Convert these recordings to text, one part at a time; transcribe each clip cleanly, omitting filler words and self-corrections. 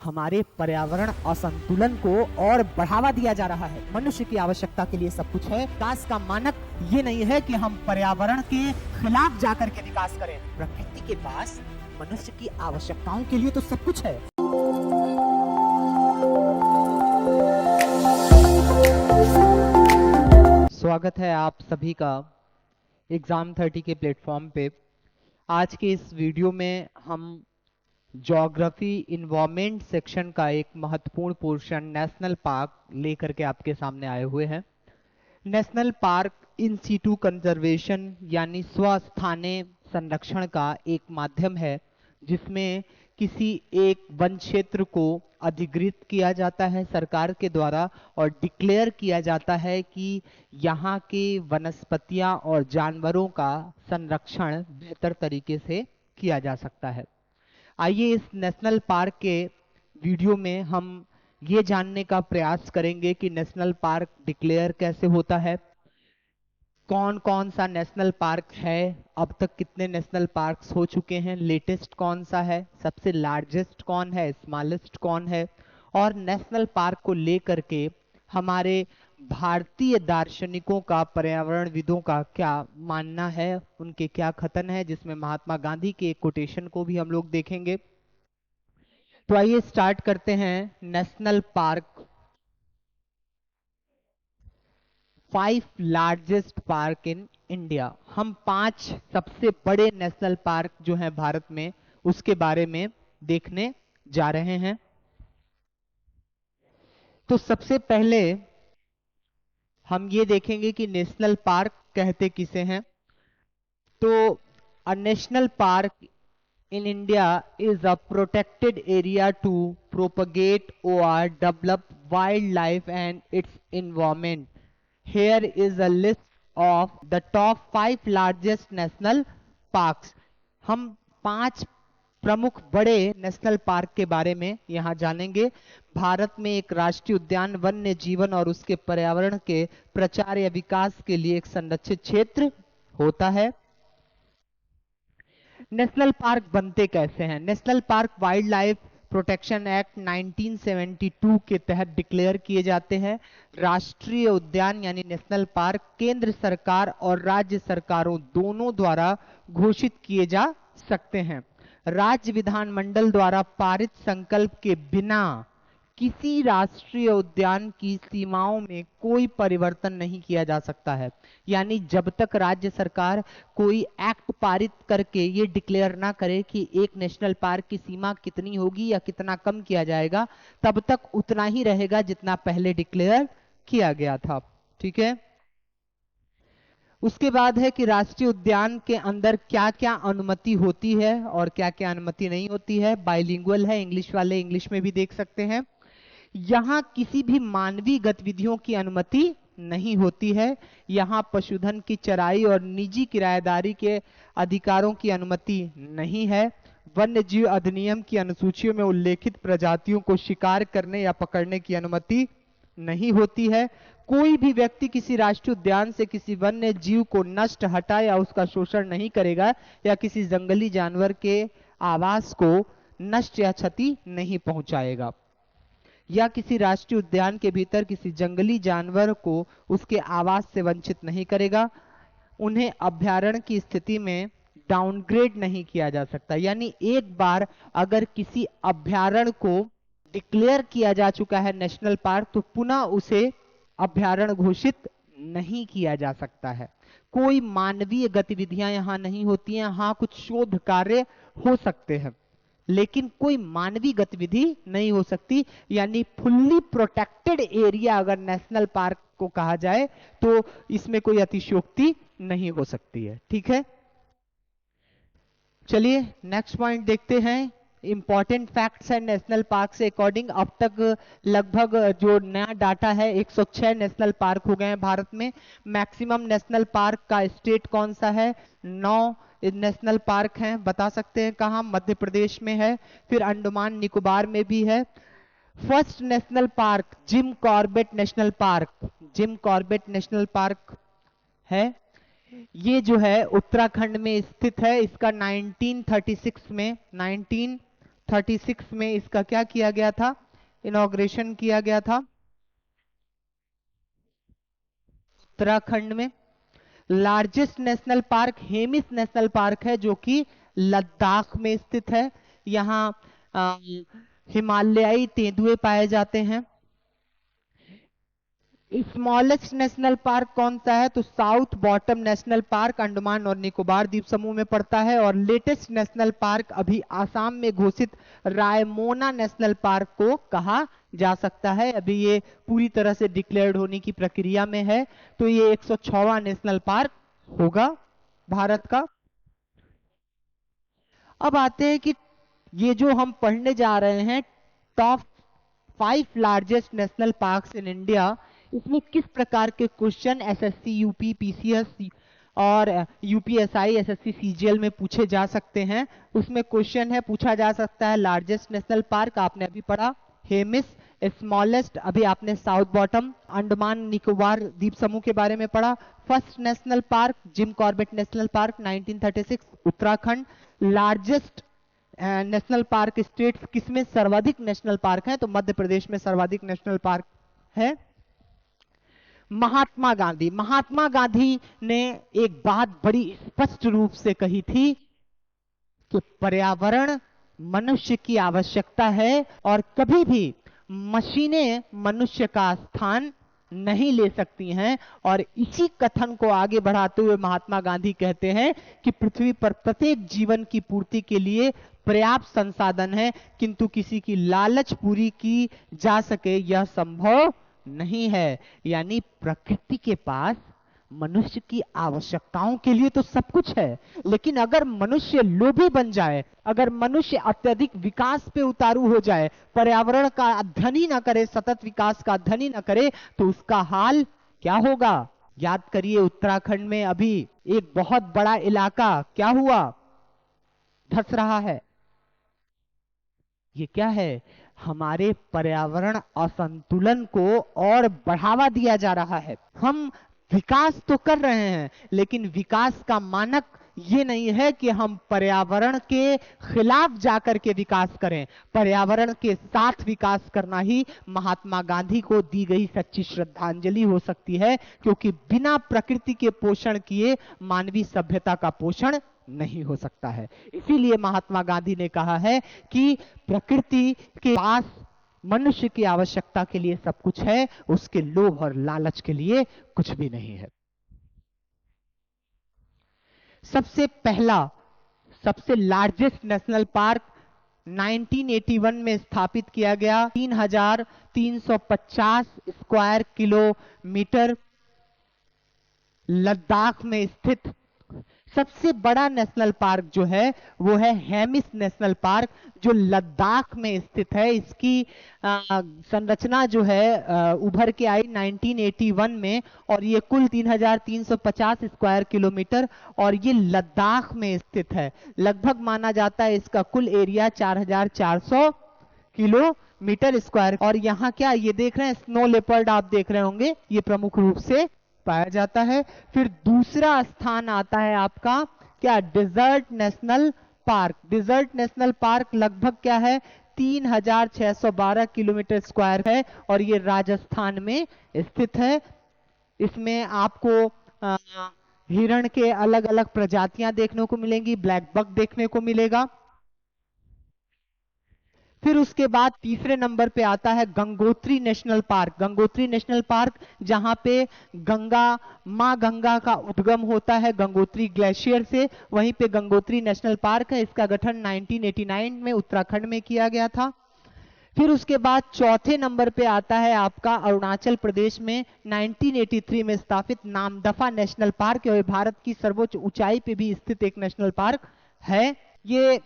हमारे पर्यावरण असंतुलन को और बढ़ावा दिया जा रहा है। मनुष्य की आवश्यकता के लिए सब कुछ है। विकास का मानक ये नहीं है कि हम पर्यावरण के खिलाफ जाकर के विकास करें। प्रकृति के पास मनुष्य की आवश्यकताओं के लिए तो सब कुछ है। स्वागत है आप सभी का एग्जाम 30 के प्लेटफॉर्म पे। आज के इस वीडियो में हम ज्योग्राफी इन्वायरमेंट सेक्शन का एक महत्वपूर्ण पोर्शन नेशनल पार्क लेकर के आपके सामने आए हुए हैं। National park in situ conservation यानी स्वस्थानीय संरक्षण का एक माध्यम है जिसमें किसी एक वन क्षेत्र को अधिकृत किया जाता है सरकार के द्वारा और डिक्लेयर किया जाता है कि यहाँ के वनस्पतियाँ और जानवरों का संरक्षण बेहतर तरीके से किया जा सकता है। आइए इस नेशनल पार्क के वीडियो में हम ये जानने का प्रयास करेंगे कि नेशनल पार्क डिक्लेयर कैसे होता है, कौन कौन सा नेशनल पार्क है, अब तक कितने नेशनल पार्क्स हो चुके हैं, लेटेस्ट कौन सा है, सबसे लार्जेस्ट कौन है, स्मॉलेस्ट कौन है, और नेशनल पार्क को लेकर के हमारे भारतीय दार्शनिकों का, पर्यावरणविदों का क्या मानना है, उनके क्या कथन है, जिसमें महात्मा गांधी के एक कोटेशन को भी हम लोग देखेंगे। तो आइए स्टार्ट करते हैं। National park, 5 largest park in India. हम 5 सबसे बड़े नेशनल पार्क जो हैं भारत में उसके बारे में देखने जा रहे हैं। तो सबसे पहले हम ये देखेंगे कि नेशनल पार्क कहते किसे हैं। तो a national park in India is a protected area to propagate or develop wildlife and its environment. Here is a list of the top 5 largest national parks. हम 5 प्रमुख बड़े नेशनल पार्क के बारे में यहाँ जानेंगे। भारत में एक राष्ट्रीय उद्यान वन्य जीवन और उसके पर्यावरण के प्रचार या विकास के लिए एक संरक्षित क्षेत्र होता है। नेशनल पार्क बनते कैसे हैं? National park wild life protection act 1972 के तहत डिक्लेयर किए जाते हैं। राष्ट्रीय उद्यान यानी नेशनल पार्क केंद्र सरकार और राज्य सरकारों दोनों द्वारा घोषित किए जा सकते हैं। राज्य विधानमंडल द्वारा पारित संकल्प के बिना किसी राष्ट्रीय उद्यान की सीमाओं में कोई परिवर्तन नहीं किया जा सकता है। यानी जब तक राज्य सरकार कोई एक्ट पारित करके ये डिक्लेयर ना करे कि एक नेशनल पार्क की सीमा कितनी होगी या कितना कम किया जाएगा, तब तक उतना ही रहेगा जितना पहले डिक्लेयर किया गया था। ठीक है। उसके बाद है कि राष्ट्रीय उद्यान के अंदर क्या क्या अनुमति होती है और क्या क्या अनुमति नहीं होती है। बाइलिंगुअल है, इंग्लिश वाले इंग्लिश में भी देख सकते हैं। यहां किसी भी मानवीय गतिविधियों की अनुमति नहीं होती है। यहां पशुधन की चराई और निजी किराएदारी के अधिकारों की अनुमति नहीं है। वन्य जीव अधिनियम की अनुसूचियों में उल्लेखित प्रजातियों को शिकार करने या पकड़ने की अनुमति नहीं होती है। कोई भी व्यक्ति किसी राष्ट्रीय उद्यान से किसी वन्य जीव को नष्ट, हटा या उसका शोषण नहीं करेगा या किसी जंगली जानवर के आवास को नष्ट या क्षति नहीं पहुंचाएगा, या किसी राष्ट्रीय उद्यान के भीतर किसी जंगली जानवर को उसके आवास से वंचित नहीं करेगा। उन्हें अभयारण्य की स्थिति में डाउनग्रेड नहीं किया जा सकता। यानी एक बार अगर किसी अभयारण्य को डिक्लेयर किया जा चुका है नेशनल पार्क, तो पुनः उसे अभयारण्य घोषित नहीं किया जा सकता है। कोई मानवीय गतिविधियां यहां नहीं होती हैं। हाँ, कुछ शोध कार्य हो सकते हैं लेकिन कोई मानवीय गतिविधि नहीं हो सकती। यानी फुल्ली प्रोटेक्टेड एरिया अगर नेशनल पार्क को कहा जाए तो इसमें कोई अतिशयोक्ति नहीं हो सकती है। ठीक है, चलिए नेक्स्ट पॉइंट देखते हैं। इंपॉर्टेंट फैक्ट्स है नेशनल पार्क से अकॉर्डिंग। अब तक लगभग जो नया डाटा है 106 नेशनल पार्क हो गए हैं भारत में। मैक्सिमम नेशनल पार्क का स्टेट कौन सा है? 9 नेशनल पार्क हैं। बता सकते हैं कहां? मध्य प्रदेश में है, फिर अंडमान निकोबार में भी है। First national park Jim Corbett national park, Jim Corbett national park है। ये जो है उत्तराखंड में स्थित है। इसका 1936 1936 में इसका क्या किया गया था, इनॉग्रेशन किया गया था उत्तराखंड में। Largest national park Hemis national park है, जो कि लद्दाख में स्थित है। यहाँ हिमालयाई तेंदुए पाए जाते हैं। स्मॉलेस्ट नेशनल पार्क कौन सा है, तो south bottom national park Andaman और निकोबार द्वीप समूह में पड़ता है। और लेटेस्ट नेशनल पार्क अभी आसाम में घोषित रायमोना नेशनल पार्क को कहा जा सकता है। अभी ये पूरी तरह से डिक्लेयर्ड होने की प्रक्रिया में है। तो ये 106वां नेशनल पार्क होगा भारत का। अब आते हैं कि ये जो हम पढ़ने जा रहे हैं top 5 largest national parks in India, इसमें किस प्रकार के क्वेश्चन एसएससी, यूपी, पीसीएस और यूपीएसआई, एसएससी, सीजीएल में पूछे जा सकते हैं। उसमें क्वेश्चन है, पूछा जा सकता है लार्जेस्ट नेशनल पार्क आपने अभी पढ़ा हेमिस, स्मॉलेस्ट अभी आपने साउथ बॉटम अंडमान निकोबार द्वीप समूह के बारे में पढ़ा। First national park Jim Corbett national park 1936 Uttarakhand. Largest national park states, किसमें सर्वाधिक नेशनल पार्क है, तो मध्य प्रदेश में सर्वाधिक नेशनल पार्क है। महात्मा गांधी, महात्मा गांधी ने एक बात बड़ी स्पष्ट रूप से कही थी कि पर्यावरण मनुष्य की आवश्यकता है और कभी भी मशीनें मनुष्य का स्थान नहीं ले सकती हैं। और इसी कथन को आगे बढ़ाते हुए महात्मा गांधी कहते हैं कि पृथ्वी पर प्रत्येक जीवन की पूर्ति के लिए पर्याप्त संसाधन है, किंतु किसी की लालच पूरी की जा सके यह संभव नहीं है। यानी प्रकृति के पास मनुष्य की आवश्यकताओं के लिए तो सब कुछ है, लेकिन अगर मनुष्य लोभी बन जाए, अगर मनुष्य अत्यधिक विकास पे उतारू हो जाए, पर्यावरण का अध्ययन ही ना करे, सतत विकास का अध्ययन ही ना करे, तो उसका हाल क्या होगा। याद करिए उत्तराखंड में अभी एक बहुत बड़ा इलाका क्या हुआ, धंस रहा है। ये क्या है, हमारे पर्यावरण असंतुलन को और बढ़ावा दिया जा रहा है। हम विकास तो कर रहे हैं, लेकिन विकास का मानक ये नहीं है कि हम पर्यावरण के खिलाफ जाकर के विकास करें। पर्यावरण के साथ विकास करना ही महात्मा गांधी को दी गई सच्ची श्रद्धांजलि हो सकती है, क्योंकि बिना प्रकृति के पोषण किए मानवीय सभ्यता का पोषण नहीं हो सकता है। इसीलिए महात्मा गांधी ने कहा है कि प्रकृति के पास मनुष्य की आवश्यकता के लिए सब कुछ है, उसके लोभ और लालच के लिए कुछ भी नहीं है। सबसे पहला, सबसे लार्जेस्ट नेशनल पार्क 1981 में स्थापित किया गया, 3350 स्क्वायर किलोमीटर लद्दाख में स्थित। सबसे बड़ा नेशनल पार्क जो है वो है हेमिस नेशनल पार्क, जो लद्दाख में स्थित है। इसकी संरचना जो है उभर के आई 1981 में, और ये कुल 3350 स्क्वायर किलोमीटर, और ये लद्दाख में स्थित है। लगभग माना जाता है इसका कुल एरिया 4400 किलोमीटर स्क्वायर। और यहाँ क्या ये देख रहे हैं, स्नो लेपर्ड आप देख रहे होंगे, ये प्रमुख रूप से पाया जाता है। फिर दूसरा स्थान आता है आपका क्या, desert national park. Desert national park लगभग क्या है 3612 किलोमीटर स्क्वायर है, और ये राजस्थान में स्थित है। इसमें आपको हिरण के अलग अलग प्रजातियां देखने को मिलेंगी, ब्लैक बक देखने को मिलेगा। फिर उसके बाद तीसरे नंबर पे आता है Gangotri national park. Gangotri national park जहां पे मां गंगा का उद्गम होता है गंगोत्री ग्लेशियर से, वहीं पे गंगोत्री नेशनल पार्क है। इसका गठन 1989 में उत्तराखंड में किया गया था। फिर उसके बाद चौथे नंबर पे आता है आपका अरुणाचल प्रदेश में 1983 में स्थापित नामदफा नेशनल पार्क, और भारत की सर्वोच्च ऊंचाई पे भी स्थित एक नेशनल पार्क है। ये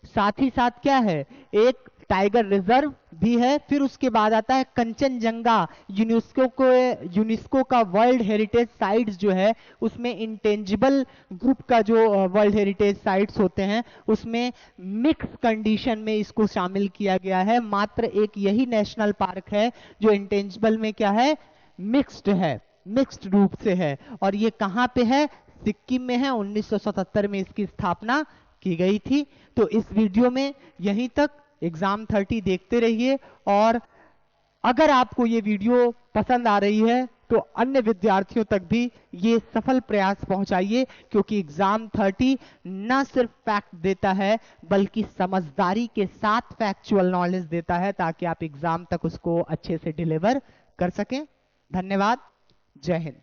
साथ ही साथ क्या है, एक टाइगर रिजर्व भी है। फिर उसके बाद आता है कंचनजंगा, यूनेस्को का वर्ल्ड हेरिटेज साइट्स जो है, उसमें इंटेंजिबल ग्रुप का जो वर्ल्ड हेरिटेज साइट्स होते हैं उसमें मिक्स कंडीशन में इसको शामिल किया गया है। मात्र एक यही नेशनल पार्क है जो इंटेंजिबल में क्या है, मिक्स्ड है, मिक्स्ड रूप से है। और ये कहां पे है, सिक्किम में है। 1977 में इसकी स्थापना की गई थी। तो इस वीडियो में यहीं तक एग्जाम 30 देखते रहिए, और अगर आपको ये वीडियो पसंद आ रही है तो अन्य विद्यार्थियों तक भी ये सफल प्रयास पहुंचाइए, क्योंकि एग्जाम 30 न सिर्फ फैक्ट देता है बल्कि समझदारी के साथ फैक्चुअल नॉलेज देता है, ताकि आप एग्जाम तक उसको अच्छे से डिलीवर कर सकें। धन्यवाद। जय हिंद।